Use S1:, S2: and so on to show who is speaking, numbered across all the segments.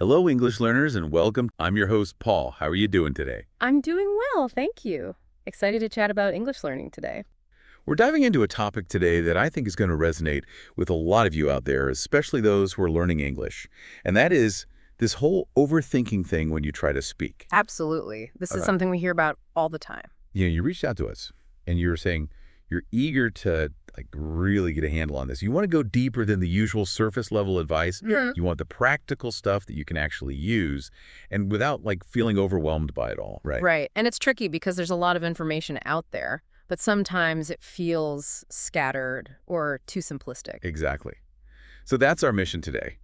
S1: Hello, English learners, and welcome. I'm your host, Paul. How are you doing today?
S2: I'm doing well, thank you. Excited to chat about English learning today.
S1: We're diving into a topic today that I think is going to resonate with a lot of you out there, especially those who are learning English. And that is this whole overthinking thing when you try to speak.
S2: Absolutely. This
S1: All
S2: is
S1: right.
S2: something we hear about all the time.
S1: You reached out to us and you were saying you're eager to really get a handle on this. You want to go deeper than the usual surface level advice. You want the practical stuff that you can actually use and without feeling overwhelmed by it all, right?
S2: Right. And it's tricky because there's a lot of information out there, but sometimes it feels scattered or too simplistic.
S1: Exactly. So that's our mission today,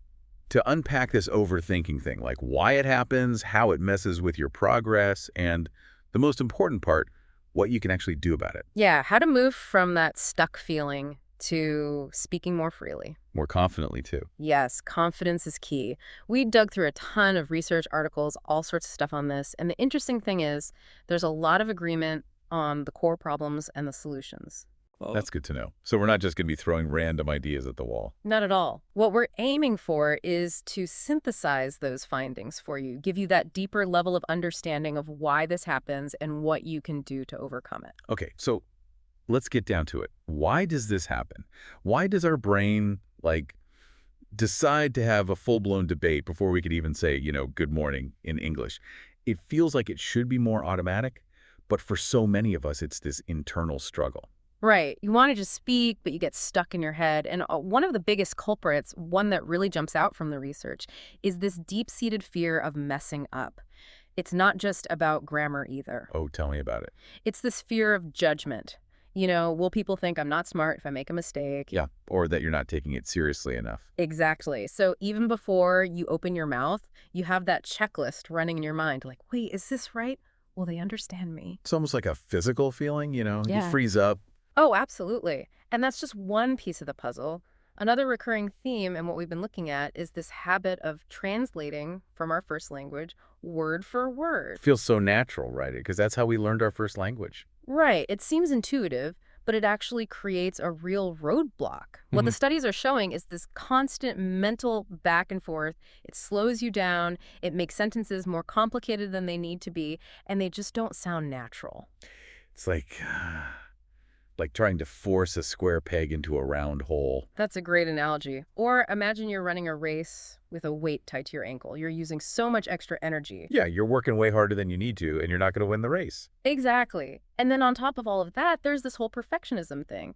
S1: to unpack this overthinking thing, like why it happens, how it messes with your progress, and the most important part, what you can actually do about it.
S2: Yeah, how to move from that stuck feeling to speaking more freely.
S1: More confidently, too.
S2: Yes, confidence is key. We dug through a ton of research articles, all sorts of stuff on this. And the interesting thing is there's a lot of agreement on the core problems and the solutions.
S1: That's good to know. So we're not just going to be throwing random ideas at the wall.
S2: Not at all. What we're aiming for is to synthesize those findings for you, give you that deeper level of understanding of why this happens and what you can do to overcome it.
S1: Okay, so let's get down to it. Why does this happen? Why does our brain, decide to have a full-blown debate before we could even say, good morning in English? It feels like it should be more automatic, but for so many of us, it's this internal struggle.
S2: Right. You want to just speak, but you get stuck in your head. And one of the biggest culprits, one that really jumps out from the research, is this deep-seated fear of messing up. It's not just about grammar either.
S1: Oh, tell me about it.
S2: It's this fear of judgment. Will people think I'm not smart if I make a mistake?
S1: Yeah, or that you're not taking it seriously enough.
S2: Exactly. So even before you open your mouth, you have that checklist running in your mind, like, wait, is this right? Will they understand me?
S1: It's almost like a physical feeling, you
S2: Yeah.
S1: freeze up.
S2: Oh, absolutely. And that's just one piece of the puzzle. Another recurring theme and what we've been looking at is this habit of translating from our first language word for word.
S1: Feels so natural, right? Because that's how we learned our first language.
S2: Right. It seems intuitive, but it actually creates a real roadblock. What the studies are showing is this constant mental back and forth. It slows you down. It makes sentences more complicated than they need to be, and they just don't sound natural.
S1: It's like trying to force a square peg into a round hole.
S2: That's a great analogy. Or imagine you're running a race with a weight tied to your ankle. You're using so much extra energy.
S1: Yeah, you're working way harder than you need to, and you're not going to win the race.
S2: Exactly. And then on top of all of that, there's this whole perfectionism thing.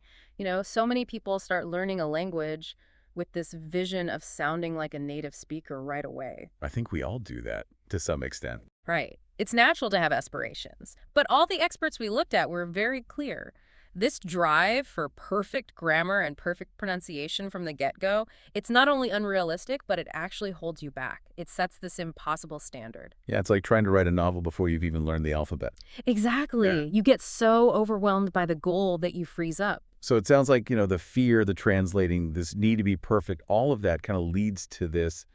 S2: So many people start learning a language with this vision of sounding like a native speaker right away.
S1: I think we all do that to some extent.
S2: Right. It's natural to have aspirations. But all the experts we looked at were very clear. This drive for perfect grammar and perfect pronunciation from the get-go, it's not only unrealistic, but it actually holds you back. It sets this impossible standard.
S1: Yeah, it's like trying to write a novel before you've even learned the alphabet.
S2: Exactly.
S1: Yeah.
S2: You get so overwhelmed by the goal that you freeze up.
S1: So it sounds like, the fear, the translating, this need to be perfect, all of that kind of leads to this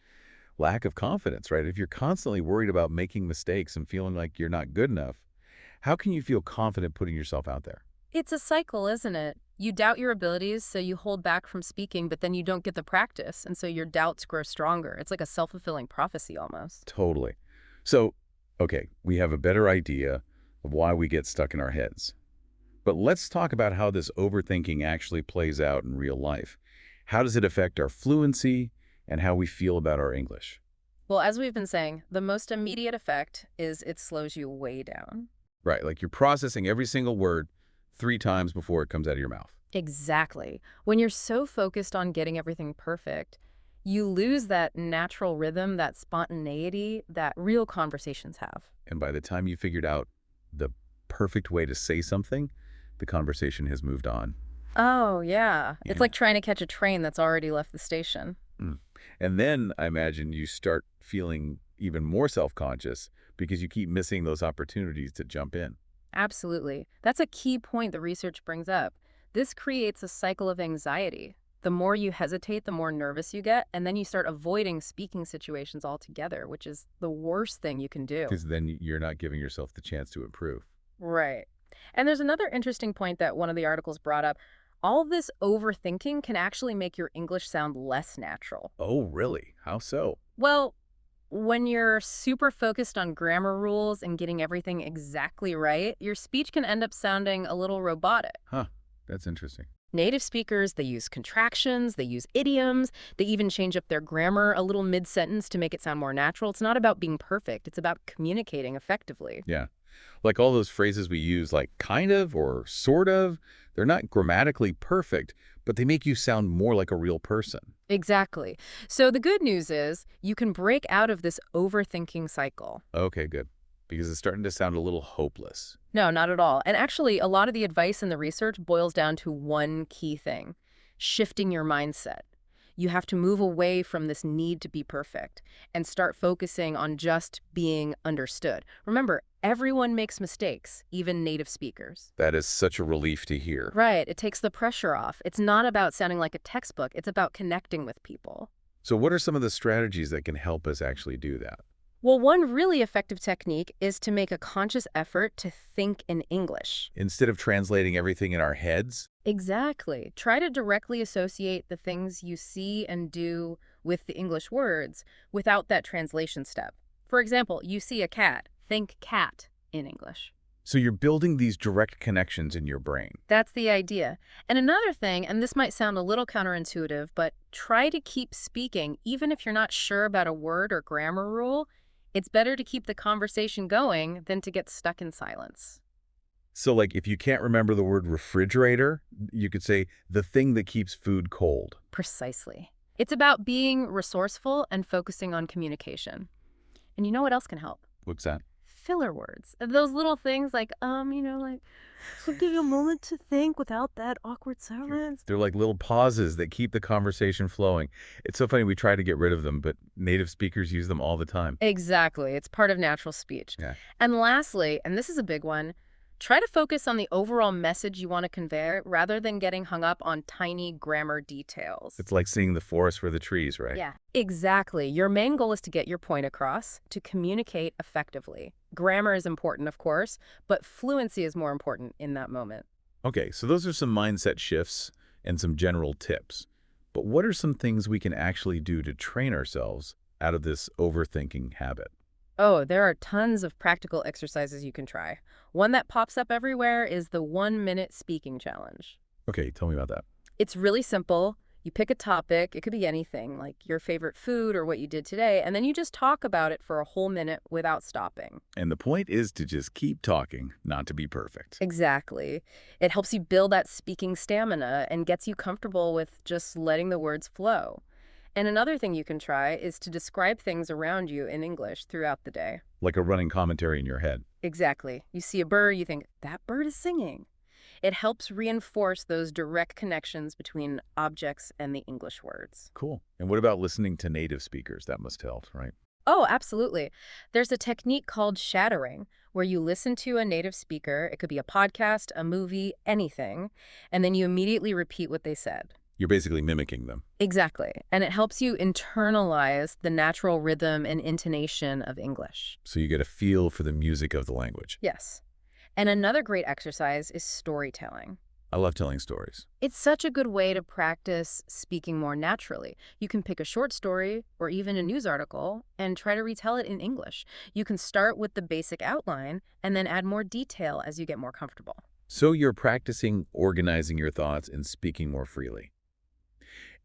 S1: lack of confidence, right? If you're constantly worried about making mistakes and feeling like you're not good enough, how can you feel confident putting yourself out there?
S2: It's a cycle, isn't it? You doubt your abilities, so you hold back from speaking, but then you don't get the practice, and so your doubts grow stronger. It's like a self-fulfilling prophecy almost.
S1: Totally. So, okay, we have a better idea of why we get stuck in our heads. But let's talk about how this overthinking actually plays out in real life. How does it affect our fluency and how we feel about our English?
S2: Well, as we've been saying, the most immediate effect is it slows you way down.
S1: Right, like you're processing every single word 3 times before it comes out of your mouth.
S2: Exactly. When you're so focused on getting everything perfect, you lose that natural rhythm, that spontaneity that real conversations have.
S1: And by the time you figured out the perfect way to say something, the conversation has moved on.
S2: Oh, yeah. It's
S1: Yeah.
S2: like trying to catch a train that's already left the station.
S1: Mm. And then I imagine you start feeling even more self-conscious because you keep missing those opportunities to jump in.
S2: Absolutely. That's a key point the research brings up. This creates a cycle of anxiety. The more you hesitate, the more nervous you get, and then you start avoiding speaking situations altogether, which is the worst thing you can do.
S1: Because then you're not giving yourself the chance to improve.
S2: Right. And there's another interesting point that one of the articles brought up. All this overthinking can actually make your English sound less natural.
S1: Oh, really? How so?
S2: Well, When you're super focused on grammar rules and getting everything exactly right, your speech can end up sounding a little robotic.
S1: Huh, that's interesting.
S2: Native speakers, they use contractions, they use idioms, they even change up their grammar a little mid-sentence to make it sound more natural. It's not about being perfect, it's about communicating effectively.
S1: Yeah. Like all those phrases we use, like kind of or sort of, they're not grammatically perfect, but they make you sound more like a real person.
S2: Exactly. So the good news is you can break out of this overthinking cycle.
S1: Okay, good. Because it's starting to sound a little hopeless.
S2: No, not at all. And actually, a lot of the advice in the research boils down to one key thing: shifting your mindset. You have to move away from this need to be perfect and start focusing on just being understood. Remember, everyone makes mistakes, even native speakers.
S1: That is such a relief to hear.
S2: Right, it takes the pressure off. It's not about sounding like a textbook, it's about connecting with people.
S1: So what are some of the strategies that can help us actually do that?
S2: Well, one really effective technique is to make a conscious effort to think in English.
S1: Instead of translating everything in our heads?
S2: Exactly. Try to directly associate the things you see and do with the English words without that translation step. For example, you see a cat, think cat in English.
S1: So you're building these direct connections in your brain.
S2: That's the idea. And another thing, and this might sound a little counterintuitive, but try to keep speaking even if you're not sure about a word or grammar rule. It's better to keep the conversation going than to get stuck in silence.
S1: So like if you can't remember the word refrigerator, you could say the thing that keeps food cold.
S2: Precisely. It's about being resourceful and focusing on communication. And you know what else can help?
S1: What's that?
S2: Filler words. Those little things like, so give you a moment to think without that awkward silence.
S1: They're like little pauses that keep the conversation flowing. It's so funny, we try to get rid of them, but native speakers use them all the time.
S2: Exactly. It's part of natural speech.
S1: Yeah.
S2: And lastly, and this is a big one, try to focus on the overall message you want to convey rather than getting hung up on tiny grammar details.
S1: It's like seeing the forest for the trees, right?
S2: Yeah, exactly. Your main goal is to get your point across, to communicate effectively. Grammar is important, of course, but fluency is more important in that moment.
S1: Okay, so those are some mindset shifts and some general tips. But what are some things we can actually do to train ourselves out of this overthinking habit?
S2: Oh, there are tons of practical exercises you can try. One that pops up everywhere is the 1-minute speaking challenge.
S1: Okay, tell me about that.
S2: It's really simple. You pick a topic, it could be anything, like your favorite food or what you did today, and then you just talk about it for a whole minute without stopping.
S1: And the point is to just keep talking, not to be perfect.
S2: Exactly. It helps you build that speaking stamina and gets you comfortable with just letting the words flow. And another thing you can try is to describe things around you in English throughout the day.
S1: Like a running commentary in your head.
S2: Exactly. You see a bird, you think, that bird is singing. It helps reinforce those direct connections between objects and the English words.
S1: Cool. And what about listening to native speakers? That must help, right?
S2: Oh, absolutely. There's a technique called shadowing, where you listen to a native speaker. It could be a podcast, a movie, anything, and then you immediately repeat what they said.
S1: You're basically mimicking them.
S2: Exactly. And it helps you internalize the natural rhythm and intonation of English.
S1: So you get a feel for the music of the language.
S2: Yes. And another great exercise is storytelling.
S1: I love telling stories.
S2: It's such a good way to practice speaking more naturally. You can pick a short story or even a news article and try to retell it in English. You can start with the basic outline and then add more detail as you get more comfortable.
S1: So you're practicing organizing your thoughts and speaking more freely.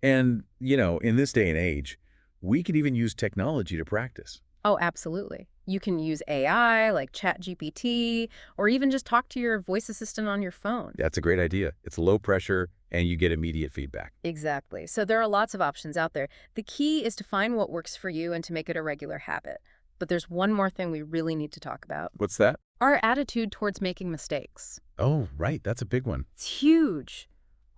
S1: And, in this day and age, we could even use technology to practice.
S2: Oh, absolutely. You can use AI like ChatGPT or even just talk to your voice assistant on your phone.
S1: That's a great idea. It's low pressure and you get immediate feedback.
S2: Exactly. So there are lots of options out there. The key is to find what works for you and to make it a regular habit. But there's one more thing we really need to talk about.
S1: What's that?
S2: Our attitude towards making mistakes.
S1: Oh, right. That's a big one.
S2: It's huge.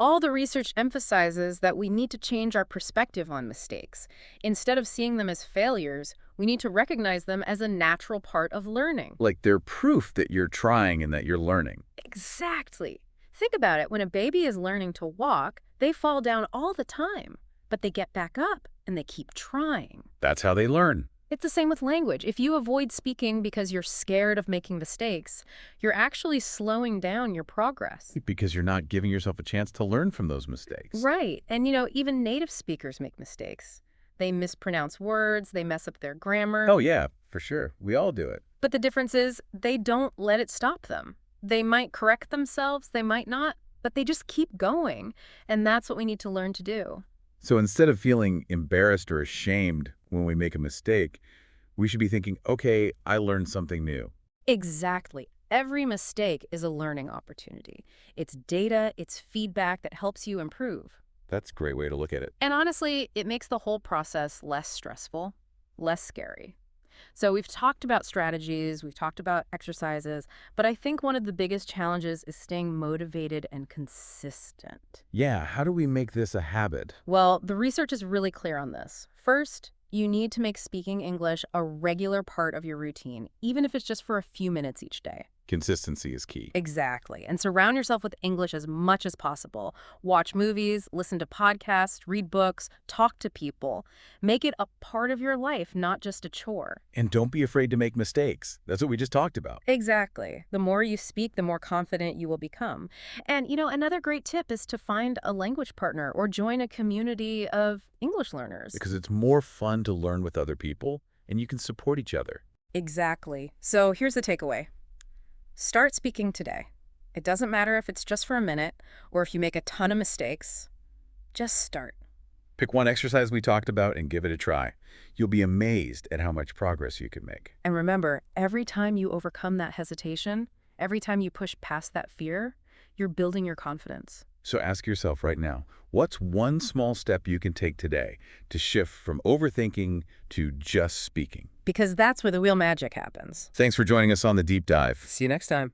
S2: All the research emphasizes that we need to change our perspective on mistakes. Instead of seeing them as failures, we need to recognize them as a natural part of learning.
S1: Like they're proof that you're trying and that you're learning.
S2: Exactly. Think about it. When a baby is learning to walk, they fall down all the time, but they get back up and they keep trying.
S1: That's how they learn.
S2: It's the same with language. If you avoid speaking because you're scared of making mistakes, you're actually slowing down your progress.
S1: Because you're not giving yourself a chance to learn from those mistakes.
S2: Right. And even native speakers make mistakes. They mispronounce words, they mess up their grammar.
S1: Oh, yeah, for sure. We all do it.
S2: But the difference is they don't let it stop them. They might correct themselves, they might not, but they just keep going. And that's what we need to learn to do.
S1: So instead of feeling embarrassed or ashamed when we make a mistake, we should be thinking, okay, I learned something new.
S2: Exactly. Every mistake is a learning opportunity. It's data, it's feedback that helps you improve.
S1: That's a great way to look at it.
S2: And honestly, it makes the whole process less stressful, less scary. So we've talked about strategies, we've talked about exercises, but I think one of the biggest challenges is staying motivated and consistent.
S1: Yeah, how do we make this a habit?
S2: Well, the research is really clear on this. First, you need to make speaking English a regular part of your routine, even if it's just for a few minutes each day.
S1: Consistency is key.
S2: Exactly. And surround yourself with English as much as possible. Watch movies, listen to podcasts, read books, talk to people. Make it a part of your life, not just a chore.
S1: And don't be afraid to make mistakes. That's what we just talked about.
S2: Exactly. The more you speak, the more confident you will become. And, another great tip is to find a language partner or join a community of English learners.
S1: Because it's more fun to learn with other people, and you can support each other.
S2: Exactly. So here's the takeaway. Start speaking today. It doesn't matter if it's just for a minute or if you make a ton of mistakes. Just start.
S1: Pick one exercise we talked about and give it a try. You'll be amazed at how much progress you can make.
S2: And remember, every time you overcome that hesitation, every time you push past that fear, you're building your confidence.
S1: So ask yourself right now, what's one small step you can take today to shift from overthinking to just speaking?
S2: Because that's where the real magic happens.
S1: Thanks for joining us on the Deep Dive.
S2: See you next time.